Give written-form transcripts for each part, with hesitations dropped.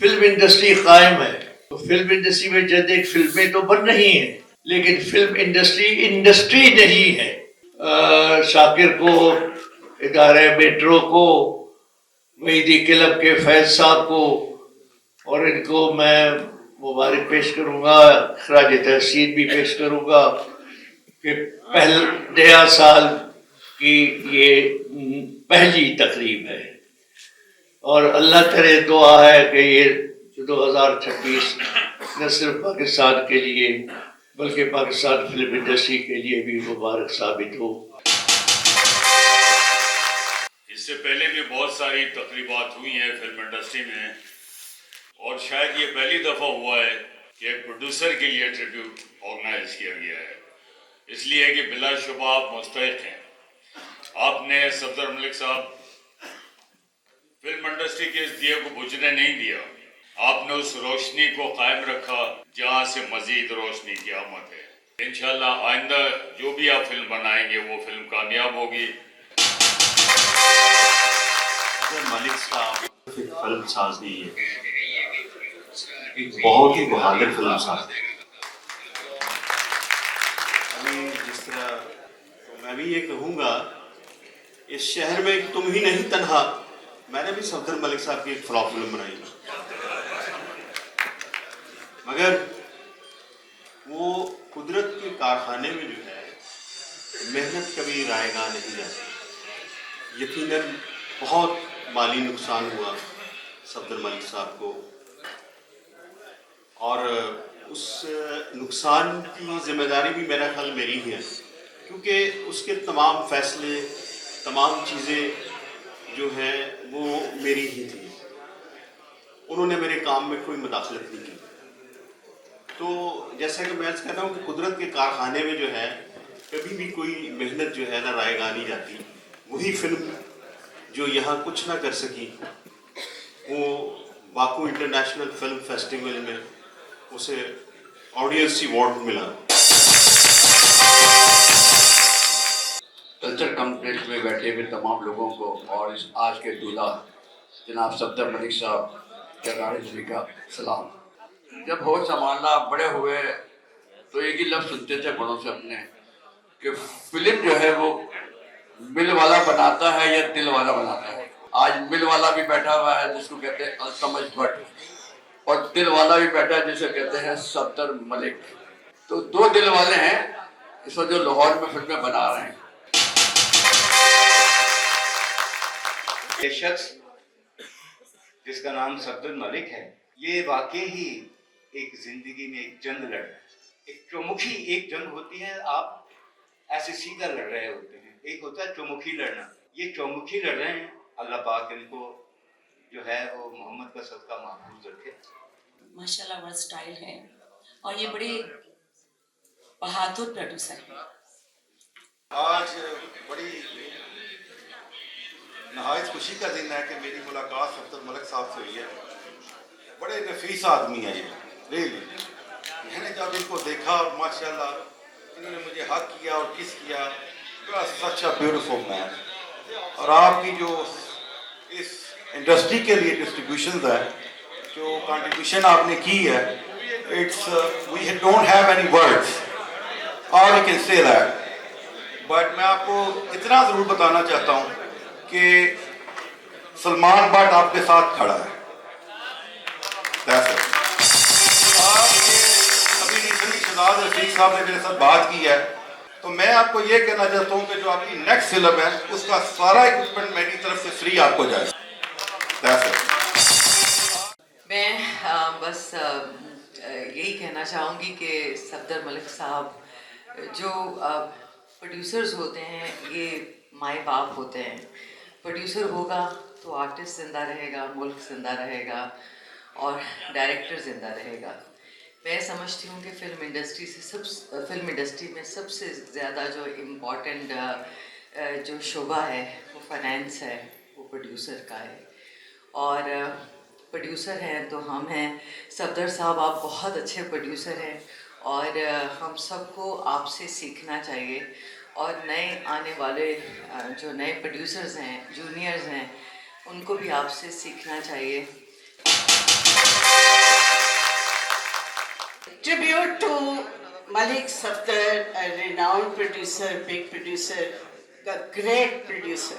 Film industry कायम है। तो फिल्म इंडस्ट्री में जब एक फिल्में तो बन रही हैं, लेकिन फिल्म इंडस्ट्री नहीं है। शाकिर को, इदारे मेट्रो को, वहीदी क्लब के फैज साहब को और इनको मैं मुबारक पेश करूंगा, खराज तहसीन भी पेश करूंगा कि नया साल की ये पहली तकरीब है और अल्लाह करे दुआ है कि ये 2026 न सिर्फ पाकिस्तान के लिए बल्कि पाकिस्तान फिल्म इंडस्ट्री के लिए भी मुबारक साबित हो। इससे पहले भी बहुत सारी तकरीबात हुई हैं फिल्म इंडस्ट्री में और शायद ये पहली दफ़ा हुआ है कि एक प्रोड्यूसर के लिए ट्रिब्यूट ऑर्गेनाइज किया गया है, इसलिए कि बिलाशुबा आप मुस्तहिक हैं। आपने सफदर मलिक साहब फिल्म इंडस्ट्री के इस दिए को बुझने नहीं दिया, आपने उस रोशनी को कायम रखा जहाँ से मजीद रोशनी की आमद है। इंशाल्लाह आइंदा जो भी आप फिल्म बनाएंगे वो फिल्म कामयाब होगी। मलिक साहब फिल्म साज नहीं है, एक बहुत ही बहादुर फिल्म साज। अभी जिस तरह तो मैं भी ये कहूँगा, इस शहर में तुम ही नहीं तन्हा, मैंने भी सफदर मलिक साहब की एक फ्लॉप फिल्म बनाई, मगर वो कुदरत के कारखाने में जो है मेहनत कभी रायगा नहीं जाती। यकीनन बहुत माली नुकसान हुआ सफदर मलिक साहब को और उस नुकसान की जिम्मेदारी भी मेरा ख्याल मेरी ही है, क्योंकि उसके तमाम फैसले, तमाम चीज़ें जो हैं वो मेरी ही थी। उन्होंने मेरे काम में कोई मुदाखलत नहीं की। तो जैसा कि मैं कहता हूँ कि कुदरत के कारखाने में जो है कभी भी कोई मेहनत जो है ना रायगा नहीं जाती। वही फिल्म जो यहाँ कुछ ना कर सकी, वो बाकू इंटरनेशनल फिल्म फेस्टिवल में उसे ऑडियंस अवार्ड मिला। कल्चर कॉम्प्लेक्स में बैठे हुए तमाम लोगों को और इस आज के दूल्हा जनाब सफदर मलिक साहब जी का सलाम। जब होश संभालना बड़े हुए तो एक ही लफ्ज़ सुनते थे बड़ों से अपने कि फिल्म जो है वो मिल वाला बनाता है या दिल वाला बनाता है। आज मिल वाला भी बैठा हुआ है जिसको कहते हैं अलतमज भट्ट, और दिल वाला भी बैठा है जिसे कहते हैं सफदर मलिक। तो दो दिल वाले हैं इस वक्त जो लाहौर में फिल्में बना रहे हैं। ये शख्स जिसका नाम सफदर मलिक है, ये वाकई ही एक जिंदगी में एक जंग लड़ रहा है। एक चौमुखी एक जंग होती है, आप ऐसे सीधा लड़ रहे होते हैं, एक होता है चौमुखी लड़ना। ये चौमुखी लड़ रहे हैं, अल्लाह पाक इनको जो है वो मोहम्मद का सदका महफूज रखे। माशाल्लाह बड़ा स्टाइल है और ये बड़े बहादुर प्रोड्यूसर हैं। आज बड़ी नहायत खुशी का दिन है कि मेरी मुलाकात सफदर मलिक साहब से हुई है। बड़े नफीस आदमी है ये, रियली। मैंने जब इनको देखा और माशाल्लाह इन्होंने मुझे हक किया और किस किया, सच अ ब्यूटीफुल मैन। और आपकी जो इस इंडस्ट्री के लिए डिस्ट्रीब्यूशन है, जो कंट्रीब्यूशन आपने की है, it's we don't have any words और we can say that. But मैं आपको इतना ज़रूर बताना चाहता हूँ कि सलमान भट्ट आपके साथ खड़ा है। अभी रिसेंटली शहजाद रफीक साहब ने मेरे साथ बात की है, तो मैं आपको ये कहना चाहता हूँ कि जो आपकी नेक्स्ट फिल्म है उसका सारा इक्विपमेंट मेरी तरफ से फ्री आपको जाए। मैं बस यही कहना चाहूँगी कि सफदर मलिक साहब जो प्रोड्यूसर्स होते हैं ये माए बाप होते हैं। प्रोड्यूसर होगा तो आर्टिस्ट ज़िंदा रहेगा, मुल्क ज़िंदा रहेगा और डायरेक्टर ज़िंदा रहेगा। मैं समझती हूँ कि फिल्म इंडस्ट्री में सबसे ज़्यादा जो इम्पोर्टेंट जो शोबा है वो फाइनेंस है, वो प्रोड्यूसर का है। और प्रोड्यूसर हैं तो हम हैं। सफदर साहब आप बहुत अच्छे प्रोड्यूसर हैं और हम सबको आपसे सीखना चाहिए। और नए आने वाले जो नए प्रोड्यूसर्स हैं, जूनियर्स हैं, उनको भी आपसे सीखना चाहिए। Tribute to Malik Safdar, a renowned producer, big producer, a great producer.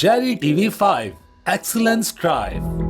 Jerry TV5, Excellence Drive.